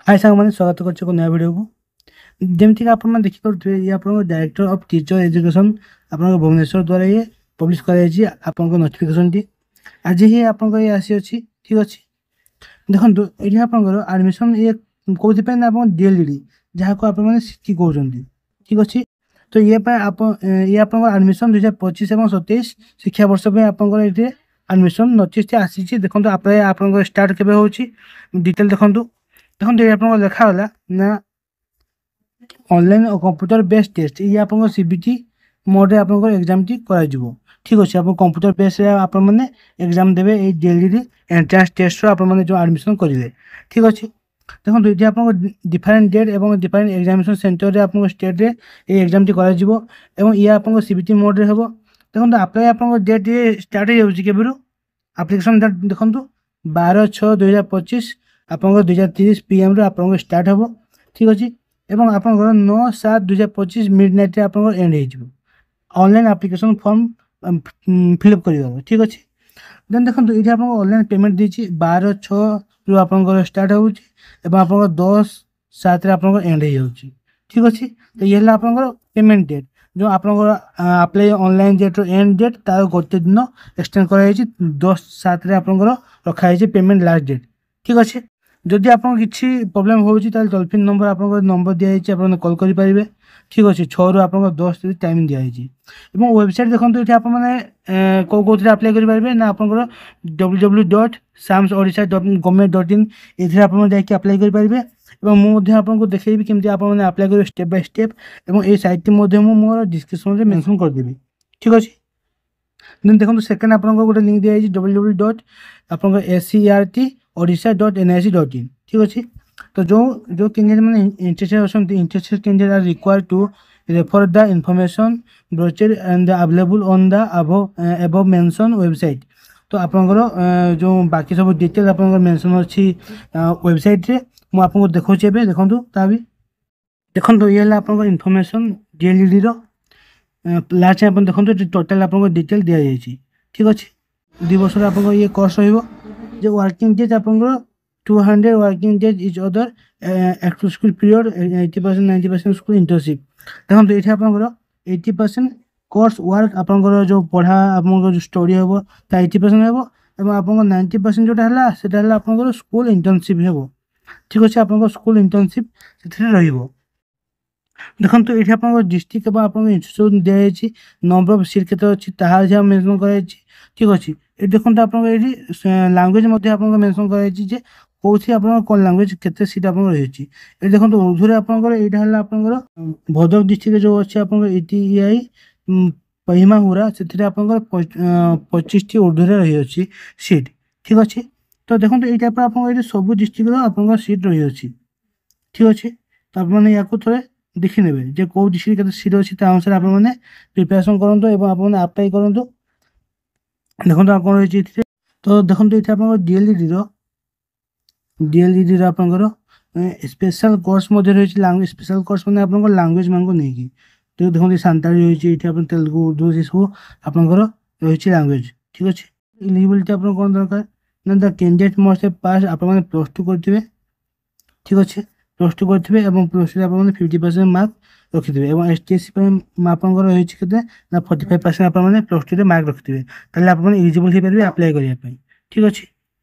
हाय साଙ୍ଗମାନେ ସ୍ୱାଗତ କରୁଛି ଏକ ନୂଆ ଭିଡ଼ିଓକୁ। ଯେମିତିକି ଆପଣମାନେ ଦେଖିପାରୁଥିବେ ଇଏ ଆପଣଙ୍କ ଡାଇରେକ୍ଟର ଅଫ୍ ଟିଚର ଏଜୁକେସନ୍ ଆପଣଙ୍କ ଭୁବନେଶ୍ୱର ଦ୍ୱାରା ଇଏ ପବ୍ଲିଶ କରାଯାଇଛି ଆପଣଙ୍କ ନୋଟିଫିକେସନଟି। ଆଜି ହିଁ ଆପଣଙ୍କ ଇଏ ଆସିଅଛି, ଠିକ୍ ଅଛି। ଦେଖନ୍ତୁ ଏଇଠି ଆପଣଙ୍କର ଆଡ଼ମିସନ୍ ଇଏ କେଉଁଥିପାଇଁ ନା ଆପଣ DLED ଯାହାକୁ ଆପଣମାନେ ସିଟି କହୁଛନ୍ତି, ଠିକ୍ ଅଛି। ତ ଇଏ ପାଇଁ ଇଏ ଆପଣଙ୍କ ଆଡ଼ମିସନ୍ 2025 ଏବଂ 27 ଶିକ୍ଷାବର୍ଷ ପାଇଁ ଆପଣଙ୍କର ଏଇଠି ଆଡ଼ମିସନ୍ ନୋଟିସ୍ଟି ଆସିଛି। ଦେଖନ୍ତୁ ଆପ୍ଲାଏ ଆପଣଙ୍କର ଷ୍ଟାର୍ଟ କେବେ ହେଉଛି ଡିଟେଲ୍ ଦେଖନ୍ତୁ। ଦେଖନ୍ତୁ ଏଇ ଆପଣଙ୍କର ଲେଖାଗଲା ନା ଅନଲାଇନ୍ ଓ କମ୍ପ୍ୟୁଟର ବେସ୍ଡ ଟେଷ୍ଟ, ଇଏ ଆପଣଙ୍କ CBT ମୋଡ଼ରେ ଆପଣଙ୍କର ଏକ୍ଜାମଟି କରାଯିବ, ଠିକ୍ ଅଛି। ଆପଣ କମ୍ପ୍ୟୁଟର ବେସ୍ରେ ଆପଣମାନେ ଏକ୍ଜାମ୍ ଦେବେ ଏଇ DLED ଏଣ୍ଟ୍ରାନ୍ସ ଟେଷ୍ଟର ଆପଣମାନେ ଯେଉଁ ଆଡ଼ମିସନ୍ କରିବେ, ଠିକ୍ ଅଛି। ଦେଖନ୍ତୁ ଏଠି ଆପଣଙ୍କ ଡିଫରେଣ୍ଟ ଡେଟ୍ ଏବଂ ଡିଫରେଣ୍ଟ ଏକ୍ଜାମିନେସନ୍ ସେଣ୍ଟରରେ ଆପଣଙ୍କ ଷ୍ଟେଟ୍ରେ ଏଇ ଏକ୍ଜାମଟି କରାଯିବ ଏବଂ ଇଏ ଆପଣଙ୍କ CBT ମୋଡ଼ରେ ହେବ। ଦେଖନ୍ତୁ ଆପ୍ଲାଏ ଆପଣଙ୍କ ଡେଟ୍ ଇଏ ଷ୍ଟାର୍ଟ ହେଇଯାଉଛି କେବେରୁ, ଆପ୍ଲିକେସନ୍ ଡେଟ୍ ଦେଖନ୍ତୁ 12/6/2025 ଆପଣଙ୍କର 2030 PM ଆପଣଙ୍କର ଷ୍ଟାର୍ଟ ହେବ, ଠିକ୍ ଅଛି। ଏବଂ ଆପଣଙ୍କର 9/7/2025 ମିଡ଼ନାଇଟ୍ରେ ଆପଣଙ୍କର ଏଣ୍ଡ ହେଇଯିବ ଅନଲାଇନ୍ ଆପ୍ଲିକେସନ୍ ଫର୍ମ ଫିଲ୍ଅପ୍ କରିବାକୁ, ଠିକ୍ ଅଛି। ଦେନ୍ ଦେଖନ୍ତୁ ଏଇଠି ଆପଣଙ୍କ ଅନଲାଇନ୍ ପେମେଣ୍ଟ ଦେଇଛି 12/6ରୁ ଆପଣଙ୍କର ଷ୍ଟାର୍ଟ ହେଉଛି ଏବଂ ଆପଣଙ୍କର 10/7ରେ ଆପଣଙ୍କର ଏଣ୍ଡ ହେଇଯାଉଛି, ଠିକ୍ ଅଛି। ତ ଇଏ ହେଲା ଆପଣଙ୍କର ପେମେଣ୍ଟ ଡେଟ୍। ଯେଉଁ ଆପଣଙ୍କର ଆପ୍ଲାଏ ଅନଲାଇନ୍ ଡେଟ୍ର ଏଣ୍ଡ ଡେଟ୍ ତାର ଗୋଟେ ଦିନ ଏକ୍ସଟେଣ୍ଡ କରାଯାଇଛି, 10/7ରେ ଆପଣଙ୍କର ରଖାଯାଇଛି ପେମେଣ୍ଟ ଲାଷ୍ଟ ଡେଟ୍, ଠିକ୍ ଅଛି। ଯଦି ଆପଣଙ୍କ କିଛି ପ୍ରୋବ୍ଲେମ୍ ହେଉଛି ତାହେଲେ ଟୋଲ୍ ଫ୍ରି ନମ୍ବର ଆପଣଙ୍କର ନମ୍ବର ଦିଆଯାଇଛି, ଆପଣ କଲ୍ କରିପାରିବେ, ଠିକ୍ ଅଛି। 6ରୁ ଆପଣଙ୍କର 10 ଟାଇମ୍ ଦିଆଯାଇଛି। ଏବଂ ୱେବସାଇଟ୍ ଦେଖନ୍ତୁ ଏଠି ଆପଣମାନେ କେଉଁଥିରେ ଆପ୍ଲାଏ କରିପାରିବେ ନା ଆପଣଙ୍କର www.samsodisha.government.in ଏଥିରେ ଆପଣ ଯାଇକି ଆପ୍ଲାଏ କରିପାରିବେ। ଏବଂ ମୁଁ ମଧ୍ୟ ଆପଣଙ୍କୁ ଦେଖେଇବି କେମିତି ଆପଣମାନେ ଆପ୍ଲାଏ କରିବେ ଷ୍ଟେପ୍ ବାଇ ଷ୍ଟେପ୍, ଏବଂ এই ସାଇଟ୍ଟି ମଧ୍ୟ ମୁଁ ମୋର ଡିସ୍କ୍ରିପ୍ସନ୍ରେ ମେନସନ୍ କରିଦେବି, ଠିକ୍ ଅଛି। ଦେନ୍ ଦେଖନ୍ତୁ ସେକେଣ୍ଡ ଆପଣଙ୍କ ଗୋଟେ ଲିଙ୍କ୍ ଦିଆଯାଇଛି www.scert.odisha.nic.in, ଠିକ୍ ଅଛି। ତ ଯେଉଁ କ୍ୟାଣ୍ଡିଡେଟ୍ ମାନେ ଇଣ୍ଟରେଷ୍ଟେଡ୍ ଅଛନ୍ତି, interested candidate R required two refer the information brochure and the available on the above mention website। ତ ଆପଣଙ୍କର ଯେଉଁ ବାକି ସବୁ ଡିଟେଲ୍ ଆପଣଙ୍କର ମେନସନ୍ ଅଛି ୱେବସାଇଟ୍ରେ, ମୁଁ ଆପଣଙ୍କୁ ଦେଖାଉଛି ଏବେ ଦେଖନ୍ତୁ। ତା ବି ଦେଖନ୍ତୁ ଇଏ ହେଲା ଆପଣଙ୍କର ଇନଫର୍ମେସନ୍ DLEDର ଲାଷ୍ଟ ଆପଣ ଦେଖନ୍ତୁ ଏଠି ଟୋଟାଲ୍ ଆପଣଙ୍କ ଡିଟେଲ୍ ଦିଆଯାଇଛି, ଠିକ୍ ଅଛି। 2 ବର୍ଷର ଆପଣଙ୍କର ଇଏ କୋର୍ସ ରହିବ। ଯେ ୱାର୍କିଂ ଡେଜ୍ ଆପଣଙ୍କର 200 working days is other active school period 80% 90% school internship. ଦେଖନ୍ତୁ ଏଇଠି ଆପଣଙ୍କର 80% କୋର୍ସ ୱାର୍କ ଆପଣଙ୍କର ଯେଉଁ ପଢ଼ା ଆପଣଙ୍କର ଯେଉଁ ଷ୍ଟଡ଼ି ହେବ ତା 80% ହେବ ଏବଂ ଆପଣଙ୍କର 90% ଯେଉଁଟା ହେଲା ସେଇଟା ହେଲା ଆପଣଙ୍କର ସ୍କୁଲ୍ ଇଣ୍ଟର୍ନସିପ୍ ହେବ, ଠିକ୍ ଅଛି। ଆପଣଙ୍କ ସ୍କୁଲ୍ ଇଣ୍ଟର୍ନସିପ୍ ସେଥିରେ ରହିବ। ଦେଖନ୍ତୁ ଏଇଠି ଆପଣଙ୍କ ଡିଷ୍ଟ୍ରିକ୍ଟ ଏବଂ ଆପଣଙ୍କ ଇନଷ୍ଟିଚ୍ୟୁସନ୍ ଦିଆଯାଇଛି, ନମ୍ବର ଅଫ୍ ସିଟ୍ କେତେ ଅଛି ତାହା ମେନସନ୍ କରାଯାଇଛି, ଠିକ୍ ଅଛି। ଏଠି ଦେଖନ୍ତୁ ଆପଣଙ୍କ ଏଇଠି ଲାଙ୍ଗୁଏଜ୍ ମଧ୍ୟ ଆପଣଙ୍କ ମେନସନ୍ କରାଯାଇଛି ଯେ କେଉଁଠି ଆପଣଙ୍କର କ'ଣ ଲାଙ୍ଗୁଏଜ୍ କେତେ ସିଟ୍ ଆପଣଙ୍କର ରହିଛି। ଏଠି ଦେଖନ୍ତୁ ଉର୍ଦ୍ଦୁରେ ଆପଣଙ୍କର ଏଇଟା ହେଲା ଆପଣଙ୍କର ଭଦ୍ରକ ଡିଷ୍ଟ୍ରିକ୍ଟରେ ଯେଉଁ ଅଛି ଆପଣଙ୍କର ETEI ପହିମାହୁରା, ସେଥିରେ ଆପଣଙ୍କର 25ଟି ଉର୍ଦ୍ଦୁରେ ରହିଅଛି ସିଟ୍, ଠିକ୍ ଅଛି। ତ ଦେଖନ୍ତୁ ଏଇ ଟାଇପ୍ର ଆପଣଙ୍କ ଏଇଠି ସବୁ ଡିଷ୍ଟ୍ରିକ୍ଟର ଆପଣଙ୍କର ସିଟ୍ ରହିଅଛି, ଠିକ୍ ଅଛି। ତ ଆପଣମାନେ ୟାକୁ ଥରେ ଦେଖିନେବେ ଯେ କେଉଁ ଡିଷ୍ଟ୍ରିକ୍ଟ କେତେ ସିଟ୍ ଅଛି, ତା ଅନୁସାରେ ଆପଣମାନେ ପ୍ରିପାରେସନ୍ କରନ୍ତୁ ଏବଂ ଆପଣମାନେ ଆପ୍ଲାଏ କରନ୍ତୁ। ଦେଖନ୍ତୁ ଆପଣ ରହିଛି ଏଥିରେ। ତ ଦେଖନ୍ତୁ ଏଠି ଆପଣଙ୍କର DLEDର ଆପଣଙ୍କର ସ୍ପେଶାଲ୍ କୋର୍ସ ମଧ୍ୟ ରହିଛି। ଲାଙ୍ଗୁଏଜ୍ ସ୍ପେଶାଲ୍ କୋର୍ସ ମାନେ ଆପଣଙ୍କର ଲାଙ୍ଗୁଏଜ୍ ମାନଙ୍କୁ ନେଇକି, ତ ଦେଖନ୍ତୁ ସାନ୍ତାଳୀ ରହିଛି, ଏଇଠି ଆପଣ ତେଲୁଗୁ ଉର୍ଦ୍ଦୁ ଏସବୁ ଆପଣଙ୍କର ରହିଛି ଲାଙ୍ଗୁଏଜ୍, ଠିକ୍ ଅଛି। ଏଲିଜିବିଲିଟି ଆପଣଙ୍କ କ'ଣ ଦରକାର ନା ଦ କ୍ୟାଣ୍ଡିଡେଟ୍ ମଷ୍ଟ ପାସ୍, ଆପଣମାନେ +2 କରିଥିବେ, ଠିକ୍ ଅଛି। +2 କରିଥିବେ ଏବଂ +2ରେ ଆପଣମାନେ 50% ମାର୍କ ରଖିଥିବେ ଏବଂ ST/SC ପାଇଁ ଆପଣଙ୍କର ରହିଛି କେତେ ନା 45% ଆପଣମାନେ +2ରେ ମାର୍କ ରଖିଥିବେ, ତାହେଲେ ଆପଣମାନେ ଏଲିଜିବଲ୍ ହେଇପାରିବେ ଆପ୍ଲାଏ କରିବା ପାଇଁ, ଠିକ୍ ଅଛି।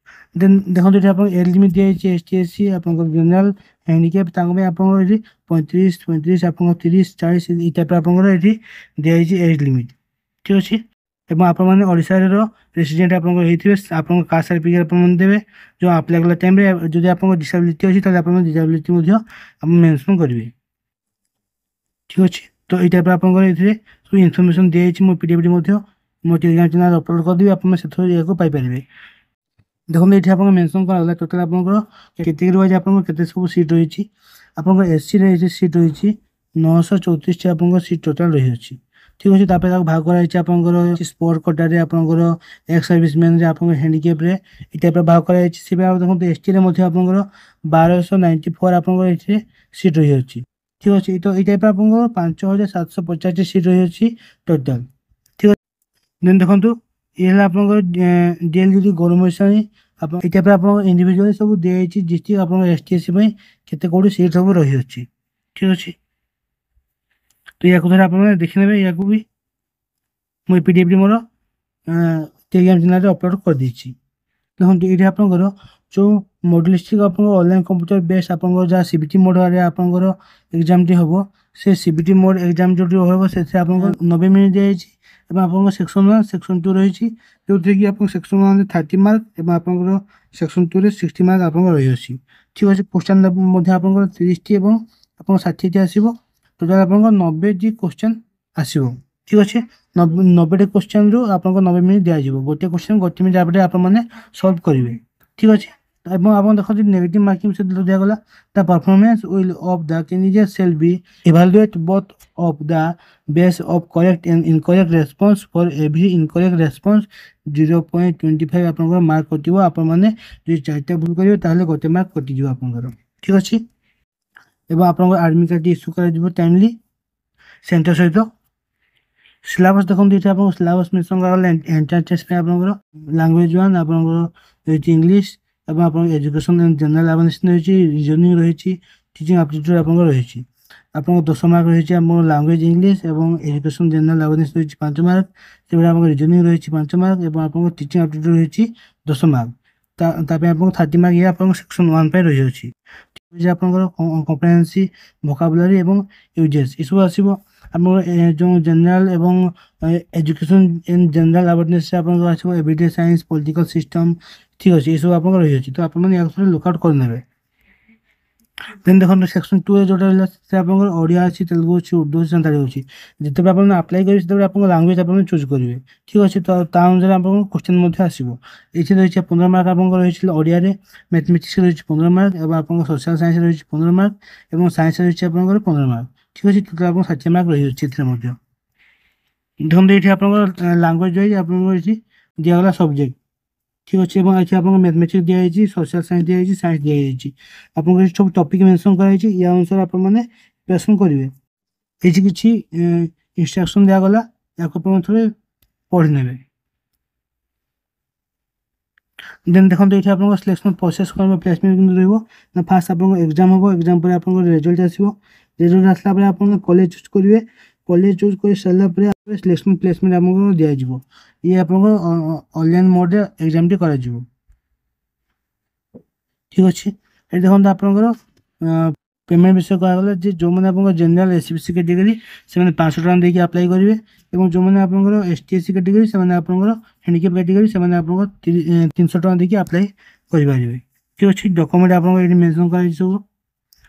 ଦେନ୍ ଦେଖନ୍ତୁ ଏଠି ଆପଣଙ୍କ ଏଜ୍ ଲିମିଟ୍ ଦିଆଯାଇଛି ST/SC ଆପଣଙ୍କର ଜେନେରାଲ୍ ହ୍ୟାଣ୍ଡିକ୍ୟାପ୍ ତାଙ୍କ ପାଇଁ ଆପଣଙ୍କର ଏଠି 35 ଆପଣଙ୍କର 30 40 ଏଇ ଟାଇପ୍ର ଆପଣଙ୍କର ଏଠି ଦିଆଯାଇଛି ଏଜ୍ ଲିମିଟ୍, ଠିକ୍ ଅଛି। ଏବଂ ଆପଣମାନେ ଓଡ଼ିଶାର ରେସିଡେଣ୍ଟ ଆପଣଙ୍କର ହେଇଥିବେ, ଆପଣଙ୍କ କାଷ୍ଟ ସାର୍ଟିଫିକେଟ୍ ଆପଣମାନେ ଦେବେ। ଯେଉଁ ଆପ୍ଲାଏ କଲା ଟାଇମ୍ରେ ଯଦି ଆପଣଙ୍କ ଡିସାବିଲିଟି ଅଛି ତାହେଲେ ଆପଣଙ୍କ ଡିସାବିଲିଟି ମଧ୍ୟ ଆପଣ ମେନସନ୍ କରିବେ, ଠିକ୍ ଅଛି। ତ ଏଇ ଟାଇପ୍ର ଆପଣଙ୍କର ଏଥିରେ ସବୁ ଇନଫର୍ମେସନ୍ ଦିଆଯାଇଛି। ମୋ PDFଟି ମଧ୍ୟ ମୋ ଟେଲିଗ୍ରାମ ଚ୍ୟାନେଲ୍ ଅପଲୋଡ଼ କରିଦେବି, ଆପଣ ସେଥିରୁ ଏହାକୁ ପାଇପାରିବେ। ଦେଖନ୍ତୁ ଏଠି ଆପଣଙ୍କ ମେନସନ୍ କରାଗଲା ଟୋଟାଲ୍ ଆପଣଙ୍କର କେତେଗିରି ୱାଇଜ୍ ଆପଣଙ୍କର କେତେ ସବୁ ସିଟ୍ ରହିଛି। ଆପଣଙ୍କ SCରେ ସିଟ୍ ରହିଛି 934ଟି ଆପଣଙ୍କର ସିଟ୍ ଟୋଟାଲ୍ ରହିଅଛି, ଠିକ୍ ଅଛି। ତାପରେ ତାକୁ ଭାଗ କରାଯାଇଛି ଆପଣଙ୍କର ସ୍ପୋର୍ଟ କୋଟାରେ, ଆପଣଙ୍କର ଏକ୍ସ ସର୍ଭିସମ୍ୟାନ୍ରେ, ଆପଣଙ୍କର ହ୍ୟାଣ୍ଡିକ୍ୟାପ୍ରେ ଏଇ ଟାଇପ୍ର ଭାଗ କରାଯାଇଛି। ସେ ଭାବରେ ଦେଖନ୍ତୁ STରେ ମଧ୍ୟ ଆପଣଙ୍କର 1294 ଆପଣଙ୍କର ଏଥିରେ ସିଟ୍ ରହିଅଛି, ଠିକ୍ ଅଛି। ତ ଏଇ ଟାଇପ୍ର ଆପଣଙ୍କର 5750ଟି ସିଟ୍ ରହିଅଛି ଟୋଟାଲ୍, ଠିକ୍ ଅଛି। ଦେନ୍ ଦେଖନ୍ତୁ ଇଏ ହେଲା ଆପଣଙ୍କର DLED ଗୌରବମୟ ଶ୍ରେଣୀ ଆପଣ এই ଟାଇପ୍ର ଆପଣ ଇଣ୍ଡିଭିଜୁଆଲି ସବୁ ଦିଆଯାଇଛି ଡିଷ୍ଟ୍ରିକ୍ଟ ଆପଣଙ୍କ ST/SC ପାଇଁ କେତେ କେଉଁଠି ସିଟ୍ ସବୁ ରହିଅଛି। ଠିକ୍ ଅଛି, ତ ୟାକୁ ଧର ଆପଣମାନେ ଦେଖିନେବେ। ୟାକୁ ବି ମୁଁ ଏ PDF ମୋର ଟେଲିଗ୍ରାମ ଚ୍ୟାନେଲରେ ଅପଲୋଡ଼ କରିଦେଇଛି। ଦେଖନ୍ତୁ ଏଇଠି ଆପଣଙ୍କର ଯେଉଁ ମଡେଲିଷ୍ଟିକ୍ ଆପଣଙ୍କ ଅନଲାଇନ୍ କମ୍ପ୍ୟୁଟର ବେସ୍ ଆପଣଙ୍କର ଯାହା CBT ମୋଡ଼ରେ ଆପଣଙ୍କର ଏକ୍ଜାମଟି ହେବ, ସେ CBT ମୋଡ଼ ଏକ୍ଜାମ ଯେଉଁଠି ହେବ ସେଥିରେ ଆପଣଙ୍କର 90 ମିନିଟ୍ ଦିଆଯାଇଛି ଏବଂ ଆପଣଙ୍କ ସେକ୍ସନ୍ 1 ସେକ୍ସନ୍ 2 ରହିଛି, ଯେଉଁଥିରେ କି ଆପଣଙ୍କ ସେକ୍ସନ୍ 1ରେ 30 ମାର୍କ ଏବଂ ଆପଣଙ୍କର ସେକ୍ସନ୍ 2ରେ 60 ମାର୍କ ଆପଣଙ୍କର ରହିଅଛି। ଠିକ୍ ଅଛି, କ୍ୱେଶ୍ଚନ୍ ମଧ୍ୟ ଆପଣଙ୍କର 30ଟି ଏବଂ ଆପଣଙ୍କ 60ଟି ଆସିବ। ଟୋଟାଲ୍ ଆପଣଙ୍କର 90ଟି କ୍ୱେଶ୍ଚନ୍ ଆସିବ। ଠିକ୍ ଅଛି, 90ଟି କ୍ୱେଶ୍ଚନ୍ରୁ ଆପଣଙ୍କୁ 90 ମିନିଟ୍ ଦିଆଯିବ। ଗୋଟେ କ୍ୱେଶ୍ଚନ୍ 1 ମିନିଟ୍ ଭିତରେ ଆପଣମାନେ ସଲ୍ଭ କରିବେ। ଠିକ୍ ଅଛି, ଏବଂ ଆପଣ ଦେଖନ୍ତୁ ନେଗେଟିଭ୍ ମାର୍କିଂ ସହିତ ଦିଆଗଲା the performance will of the candidate shall be evaluate both of the base of correct and incorrect response for every incorrect response 0.25 ଆପଣଙ୍କର ମାର୍କ କଟିବ। ଆପଣମାନେ ଯଦି 4ଟା ଭୁଲ କରିବେ ତାହେଲେ ଗୋଟେ ମାର୍କ କଟିଯିବ ଆପଣଙ୍କର। ଠିକ୍ ଅଛି, ଏବଂ ଆପଣଙ୍କର ଆଡମିଟ୍ କାର୍ଡଟି ଇସ୍ୟୁ କରାଯିବ ଟାଇମଲି ସେଣ୍ଟର ସହିତ। ସିଲାବସ୍ ଦେଖନ୍ତୁ ଏଠି ଆପଣଙ୍କ ସିଲାବସ୍ ମେନ୍ସନ୍ କରାଗଲା। ଏଣ୍ଟ୍ରାନ୍ସ ଟେଷ୍ଟ ପାଇଁ ଆପଣଙ୍କର ଲାଙ୍ଗୁଏଜ୍ 1 ଆପଣଙ୍କର ରହିଛି ଇଂଲିଶ ଏବଂ ଆପଣଙ୍କ ଏଜୁକେସନ୍ ଆଣ୍ଡ ଜେନେରାଲ୍ ଆୱାରନେସ୍ ରହିଛି, ରିଜନିଂ ରହିଛି, ଟିଚିଂ ଆପ୍ଟିଟ୍ୟୁଡ୍ ଆପଣଙ୍କର ରହିଛି। ଆପଣଙ୍କ 10 ମାର୍କ ରହିଛି ଆମର ଲାଙ୍ଗୁଏଜ୍ ଇଂଲିଶ ଏବଂ ଏଜୁକେସନ୍ ଜେନେରାଲ୍ ଆୱାରନେସ୍ ରହିଛି 5 ମାର୍କ। ସେଭଳି ଆପଣଙ୍କ ରିଜନିଂ ରହିଛି 5 ମାର୍କ ଏବଂ ଆପଣଙ୍କ ଟିଚିଂ ଆପ୍ଟିଟ୍ୟୁଡ୍ ରହିଛି 10 ମାର୍କ। ତା ପାଇଁ ଆପଣଙ୍କ 30 ମାର୍କ ଇଏ ଆପଣଙ୍କ ସେକ୍ସନ୍ 1 ପାଇଁ ରହିଅଛି। ଆପଣଙ୍କର କମ୍ପ୍ରେହେନ୍ସିଭ୍ ଭୋକାବୁଲାରି ଏବଂ ୟୁଜେସ୍ ଏସବୁ ଆସିବ। ଆମର ଯେଉଁ ଜେନେରାଲ୍ ଏବଂ ଏଜୁକେସନ୍ ଇନ୍ ଜେନେରାଲ୍ ଆୱାରନେସ୍ ଆପଣଙ୍କର ଆସିବ ଏଭ୍ରିଡେ ସାଇନ୍ସ, ପଲିଟିକାଲ୍ ସିଷ୍ଟମ୍। ଠିକ୍ ଅଛି, ଏସବୁ ଆପଣଙ୍କର ରହିଅଛି। ତ ଆପଣମାନେ ୟାକୁ ଥରେ ଲୁକ୍ଆଉଟ୍ କରିନେବେ। ଦେନ୍ ଦେଖନ୍ତୁ ସେକ୍ସନ୍ 2ରେ ଯେଉଁଟା ରହିଲା ସେଥିରେ ଆପଣଙ୍କର ଓଡ଼ିଆ ଅଛି, ତେଲୁଗୁ ଅଛି, ଉର୍ଦ୍ଦୁ ଅଛି, ସାନ୍ତାଳୀ ଅଛି। ଯେତେବେଳେ ଆପଣ ଆପ୍ଲାଏ କରିବେ ସେତେବେଳେ ଆପଣଙ୍କ ଲାଙ୍ଗୁଏଜ୍ ଆପଣ ଚୁଜ୍ କରିବେ। ଠିକ୍ ଅଛି, ତ ତା ଅନୁସାରେ ଆପଣଙ୍କୁ କ୍ୱେଶ୍ଚନ୍ ମଧ୍ୟ ଆସିବ। ଏଇଠି ରହିଛି 15 ମାର୍କ ଆପଣଙ୍କର ରହିଛି ଓଡ଼ିଆରେ, ମ୍ୟାଥମେଟିକ୍ସ ରହିଛି 15 ମାର୍କ ଏବଂ ଆପଣଙ୍କ ସୋସିଆଲ୍ ସାଇନ୍ସ ରହିଛି 15 ମାର୍କ ଏବଂ ସାଇନ୍ସ ରହିଛି ଆପଣଙ୍କର 15 ମାର୍କ। ଠିକ୍ ଅଛି, ଟୋଟାଲ୍ ଆପଣଙ୍କ 60 ମାର୍କ ରହିଅଛି ଏଥିରେ ମଧ୍ୟ। ଦେଖନ୍ତୁ ଏଇଠି ଆପଣଙ୍କର ଲାଙ୍ଗୁଏଜ୍ ୱାଇଜ୍ ଆପଣଙ୍କର ଏଇଠି ଦିଆଗଲା ସବଜେକ୍ଟ। ଠିକ୍ ଅଛି, ଏବଂ ଏଠି ଆପଣଙ୍କ ମ୍ୟାଥମେଟିକ୍ସ ଦିଆଯାଇଛି, ସୋସିଆଲ୍ ସାଇନ୍ସ ଦିଆଯାଇଛି, ସାଇନ୍ସ ଦିଆଯାଇଛି। ଆପଣଙ୍କର ଏଠି ସବୁ ଟପିକ୍ ମେନ୍ସନ୍ କରାଯାଇଛି। ୟା ଅନୁସାରେ ଆପଣମାନେ ପ୍ରିପାରେସନ୍ କରିବେ। ଏଇଠି କିଛି ଇନଷ୍ଟ୍ରକ୍ସନ୍ ଦିଆଗଲା, ୟାକୁ ଆପଣ ଥରେ ପଢ଼ି ନେବେ। ଦେନ୍ ଦେଖନ୍ତୁ ଏଇଠି ଆପଣଙ୍କ ସିଲେକ୍ସନ୍ ପ୍ରୋସେସ୍ କ'ଣ ପ୍ଲେସମେଣ୍ଟ କେମିତି ରହିବ ନା ଫାର୍ଷ୍ଟ ଆପଣଙ୍କ ଏକ୍ଜାମ୍ ହେବ, ଏକ୍ଜାମ୍ ପରେ ଆପଣଙ୍କର ରେଜଲ୍ଟ ଆସିବ। ରେଜଲ୍ଟ ଆସିଲା ପରେ ଆପଣ କଲେଜ ଚୁଜ୍ କରିବେ। କଲେଜ ଚୁଜ୍ କରି ସାରିଲା ପରେ ସିଲେକ୍ସନ୍ ପ୍ଲେସମେଣ୍ଟ ଆପଣଙ୍କୁ ଦିଆଯିବ। ଇଏ ଆପଣଙ୍କର ଅନଲାଇନ୍ ମୋଡ଼ରେ ଏକ୍ଜାମ୍ଟି କରାଯିବ। ଠିକ୍ ଅଛି, ଏଠି ଦେଖନ୍ତୁ ଆପଣଙ୍କର ପେମେଣ୍ଟ ବିଷୟ କୁହାଗଲା ଯେ ଯେଉଁମାନେ ଆପଣଙ୍କର ଜେନେରାଲ୍ SC/BC କାଟେଗୋରୀ ସେମାନେ 500 ଟଙ୍କା ଦେଇକି ଆପ୍ଲାଏ କରିବେ ଏବଂ ଯେଉଁମାନେ ଆପଣଙ୍କର ST/SC କାଟେଗୋରୀ ସେମାନେ ଆପଣଙ୍କର ହ୍ୟାଣ୍ଡିକ୍ୟାପ୍ କାଟେଗୋରୀ ସେମାନେ ଆପଣଙ୍କର 300 ଟଙ୍କା ଦେଇକି ଆପ୍ଲାଏ କରିପାରିବେ। ଠିକ୍ ଅଛି, ଡକୁମେଣ୍ଟ ଆପଣଙ୍କର ଏଠି ମେନ୍ସନ୍ କରାଯାଇଛି ସବୁ।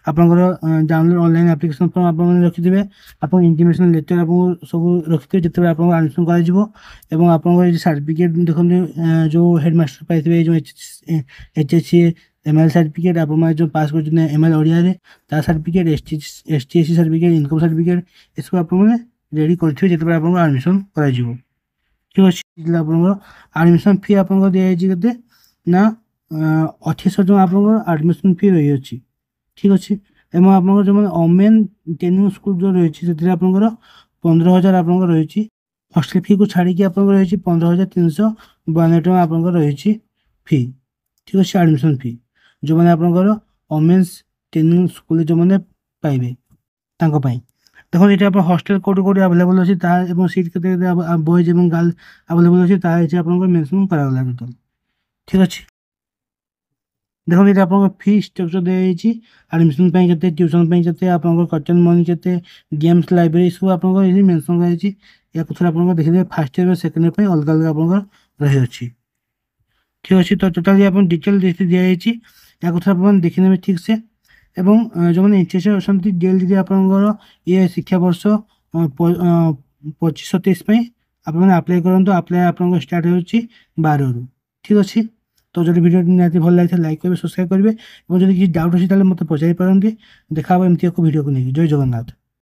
ଆପଣଙ୍କର ଡାଉନଲୋଡ୍ ଅନଲାଇନ୍ ଆପ୍ଲିକେସନ୍ ଫର୍ମ ଆପଣମାନେ ରଖିଥିବେ। ଆପଣ ଇଣ୍ଟିମେସନ୍ ଲେଟର୍ ଆପଣଙ୍କୁ ସବୁ ରଖିଥିବେ ଯେତେବେଳେ ଆପଣଙ୍କୁ ଆଡ଼ମିସନ୍ କରାଯିବ। ଏବଂ ଆପଣଙ୍କର ଏଠି ସାର୍ଟିଫିକେଟ୍ ଦେଖନ୍ତୁ ଯେଉଁ ହେଡ଼ମାଷ୍ଟର ପାଇଥିବେ ଯେଉଁ HSC ML ସାର୍ଟିଫିକେଟ୍ ଆପଣମାନେ ଯେଉଁ ପାସ୍ କରିଛନ୍ତି ML ଓଡ଼ିଆରେ ତା certificate, ST/SC certificate, income certificate ଏସବୁ ଆପଣମାନେ ରେଡ଼ି କରିଥିବେ ଯେତେବେଳେ ଆପଣଙ୍କୁ ଆଡ଼ମିସନ୍ କରାଯିବ। ଠିକ୍ ଅଛି, ଆପଣଙ୍କର ଆଡ଼ମିସନ୍ ଫି ଆପଣଙ୍କର ଦିଆଯାଇଛି କେତେ ନା 2800 ଟଙ୍କା ଆପଣଙ୍କର ଆଡ଼ମିସନ୍ ଫି ରହିଅଛି। ଠିକ୍ ଅଛି, ଏବଂ ଆପଣଙ୍କର ଯେଉଁମାନେ ଓମେନ୍ ଟ୍ରେନିଂ ସ୍କୁଲ୍ ଯେଉଁ ରହିଛି ସେଥିରେ ଆପଣଙ୍କର 15,000 ଆପଣଙ୍କର ରହିଛି। ହଷ୍ଟେଲ୍ ଫିକୁ ଛାଡ଼ିକି ଆପଣଙ୍କର ରହିଛି 15,392 ଟଙ୍କା ଆପଣଙ୍କର ରହିଛି ଫି। ଠିକ୍ ଅଛି, ଆଡ଼ମିସନ୍ ଫି ଯେଉଁମାନେ ଆପଣଙ୍କର ଓମେନ୍ସ ଟ୍ରେନିଂ ସ୍କୁଲ୍ ଯେଉଁମାନେ ପାଇବେ ତାଙ୍କ ପାଇଁ। ଦେଖନ୍ତୁ ଏଠି ଆପଣ ହଷ୍ଟେଲ୍ କେଉଁଠି କେଉଁଠି ଆଭେଲେବଲ୍ ଅଛି ତାହା ଏବଂ ସିଟ୍ କେତେ କେତେ ବଏଜ୍ ଏବଂ ଗାର୍ଲ ଆଭେଲେବଲ୍ ଅଛି ତାହା ଏଠି ଆପଣଙ୍କର ମେନ୍ସନ୍ କରାଗଲା ଟୋଟାଲ୍। ଠିକ୍ ଅଛି, ଦେଖନ୍ତୁ ଏଠି ଆପଣଙ୍କ ଫି ଷ୍ଟ୍ରକ୍ଚର୍ ଦିଆଯାଇଛି। ଆଡ଼ମିସନ୍ ପାଇଁ କେତେ, ଟ୍ୟୁସନ୍ ପାଇଁ କେତେ, ଆପଣଙ୍କର କଟନ୍ ମନି କେତେ, ଗେମ୍ସ ଲାଇବ୍ରେରୀ ସବୁ ଆପଣଙ୍କର ଏଠି ମେନ୍ସନ୍ କରାଯାଇଛି। ୟାକୁ ଥରେ ଆପଣଙ୍କର ଦେଖିଦେବେ। ଫାର୍ଷ୍ଟ ଇୟର୍ ସେକେଣ୍ଡ ଇୟର୍ ପାଇଁ ଅଲଗା ଅଲଗା ଆପଣଙ୍କର ରହିଅଛି। ଠିକ୍ ଅଛି, ତ ଟୋଟାଲି ଆପଣ ଡିଟେଲ୍ ଦିଆଯାଇଛି। ୟାକୁ ଥରେ ଆପଣ ଦେଖିନେବେ ଠିକ୍ ସେ। ଏବଂ ଯେଉଁମାନେ ଇଣ୍ଟରେଷ୍ଟେଡ୍ ଅଛନ୍ତି DLD ଆପଣଙ୍କର ଇଏ ଶିକ୍ଷାବର୍ଷ 25-27 ପାଇଁ ଆପଣମାନେ ଆପ୍ଲାଏ କରନ୍ତୁ। ଆପ୍ଲାଏ ଆପଣଙ୍କର ଷ୍ଟାର୍ଟ ହେଉଛି 12ରୁ। ଠିକ୍ ଅଛି, ତ ଯଦି ଭିଡ଼ିଓଟି ନିହାତି ଭଲ ଲାଗିଥାଏ ଲାଇକ୍ କରିବେ, ସବସ୍କ୍ରାଇବ୍ କରିବେ ଏବଂ ଯଦି କିଛି ଡାଉଟ୍ ଅଛି ତାହେଲେ ମୋତେ ପଚାରି ପାରନ୍ତି। ଦେଖା ହେବ ଏମିତି ଏକ ଭିଡ଼ିଓକୁ ନେଇକି। ଜୟ ଜଗନ୍ନାଥ।